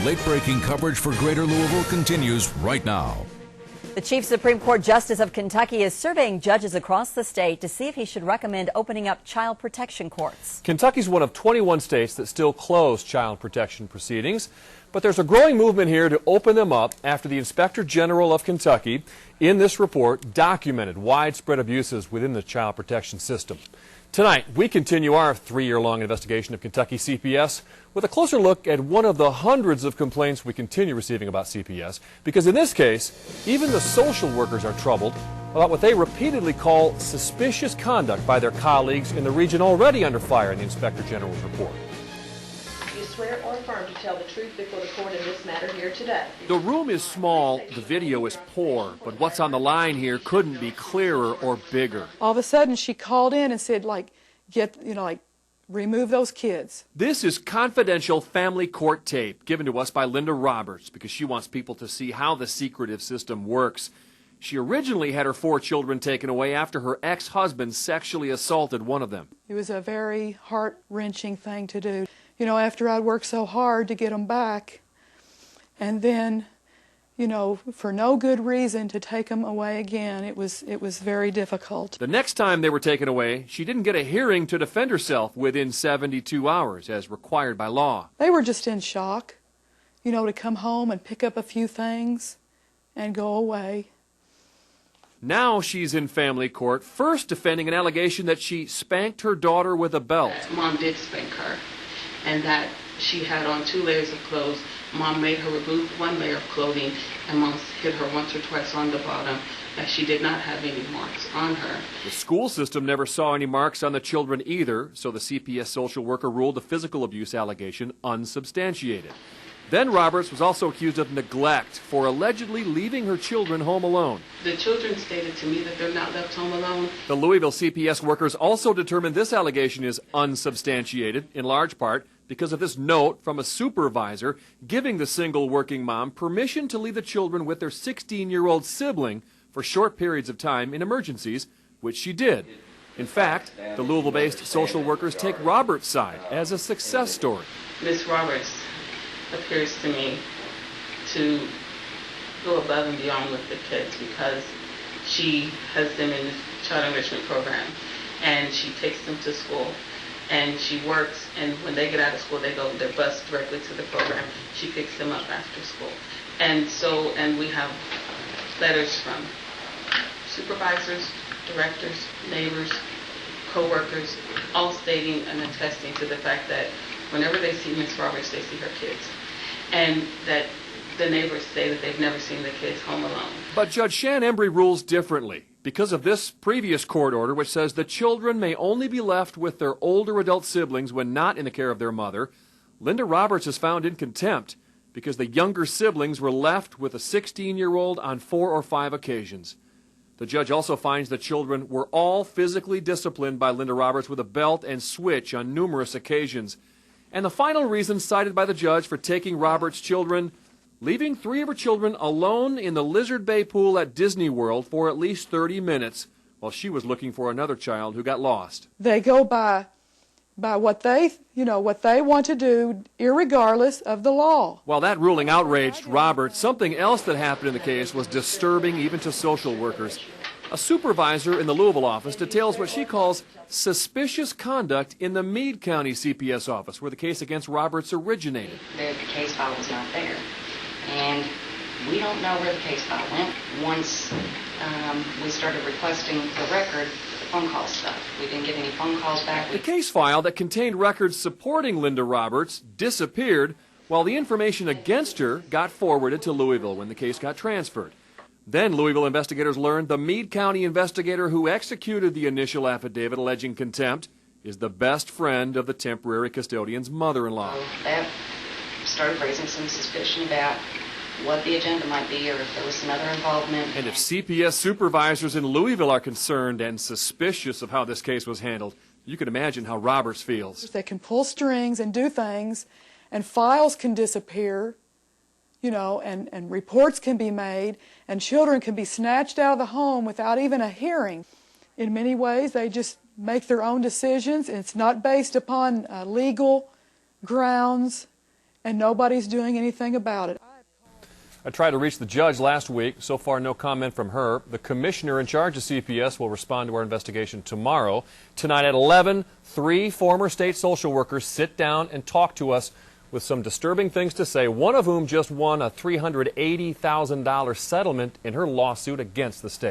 late-breaking coverage for Greater Louisville continues right now. The Chief Supreme Court Justice of Kentucky is surveying judges across the state to see if he should recommend opening up child protection courts. Kentucky's one of 21 states that still close child protection proceedings, but there's a growing movement here to open them up after the Inspector General of Kentucky, in this report, documented widespread abuses within the child protection system. Tonight, we continue our 3-year-long investigation of Kentucky CPS with a closer look at one of the hundreds of complaints we continue receiving about CPS, because in this case, even the social workers are troubled about what they repeatedly call suspicious conduct by their colleagues in the region already under fire in the Inspector General's report. Do you swear or affirm to tell the truth before the court in this matter here today? The room is small, the video is poor, but what's on the line here couldn't be clearer or bigger. All of a sudden, she called in and said, remove those kids. This is confidential family court tape given to us by Linda Roberts because she wants people to see how the secretive system works. She originally had her 4 children taken away after her ex-husband sexually assaulted one of them. It was a very heart-wrenching thing to do. You know, after I'd worked so hard to get them back, and then, for no good reason to take them away again, it was very difficult. The next time they were taken away, she didn't get a hearing to defend herself within 72 hours, as required by law. They were just in shock, to come home and pick up a few things and go away. Now she's in family court, first defending an allegation that she spanked her daughter with a belt. Mom did spank her, and that she had on 2 layers of clothes. Mom made her remove 1 layer of clothing, and Mom hit her once or twice on the bottom, that she did not have any marks on her. The school system never saw any marks on the children either, so the CPS social worker ruled the physical abuse allegation unsubstantiated. Then Roberts was also accused of neglect for allegedly leaving her children home alone. The children stated to me that they're not left home alone. The Louisville CPS workers also determined this allegation is unsubstantiated, in large part because of this note from a supervisor giving the single working mom permission to leave the children with their 16-year-old sibling for short periods of time in emergencies, which she did. In fact, the Louisville-based social workers take Roberts' side as a success story. Ms. Roberts appears to me to go above and beyond with the kids because she has them in the child enrichment program, and she takes them to school, and she works, and when they get out of school, they're bused directly to the program. She picks them up after school. And we have letters from supervisors, directors, neighbors, co-workers, all stating and attesting to the fact that whenever they see Ms. Roberts, they see her kids. And that the neighbors say that they've never seen the kids home alone. But Judge Shan Embry rules differently because of this previous court order, which says the children may only be left with their older adult siblings when not in the care of their mother. Linda Roberts is found in contempt because the younger siblings were left with a 16-year-old on 4 or 5 occasions. The judge also finds the children were all physically disciplined by Linda Roberts with a belt and switch on numerous occasions. And the final reason cited by the judge for taking Roberts' children, leaving 3 of her children alone in the Lizard Bay pool at Disney World for at least 30 minutes while she was looking for another child who got lost. They go by what they want to do, irregardless of the law. While that ruling outraged Roberts, something else that happened in the case was disturbing even to social workers. A supervisor in the Louisville office details what she calls suspicious conduct in the Meade County CPS office, where the case against Roberts originated. The case file was not there, and we don't know where the case file went. Once we started requesting the record, the phone call stuff. We didn't get any phone calls back. The case file that contained records supporting Linda Roberts disappeared, while the information against her got forwarded to Louisville when the case got transferred. Then Louisville investigators learned the Meade County investigator who executed the initial affidavit alleging contempt is the best friend of the temporary custodian's mother-in-law. That started raising some suspicion about what the agenda might be or if there was some other involvement. And if CPS supervisors in Louisville are concerned and suspicious of how this case was handled, you can imagine how Roberts feels. They can pull strings and do things, and files can disappear, and reports can be made, and children can be snatched out of the home without even a hearing. In many ways, they just make their own decisions. It's not based upon legal grounds, and nobody's doing anything about it. I tried to reach the judge last week. So far, no comment from her. The commissioner in charge of CPS will respond to our investigation tomorrow. Tonight at 11, 3 former state social workers sit down and talk to us with some disturbing things to say, one of whom just won a $380,000 settlement in her lawsuit against the state.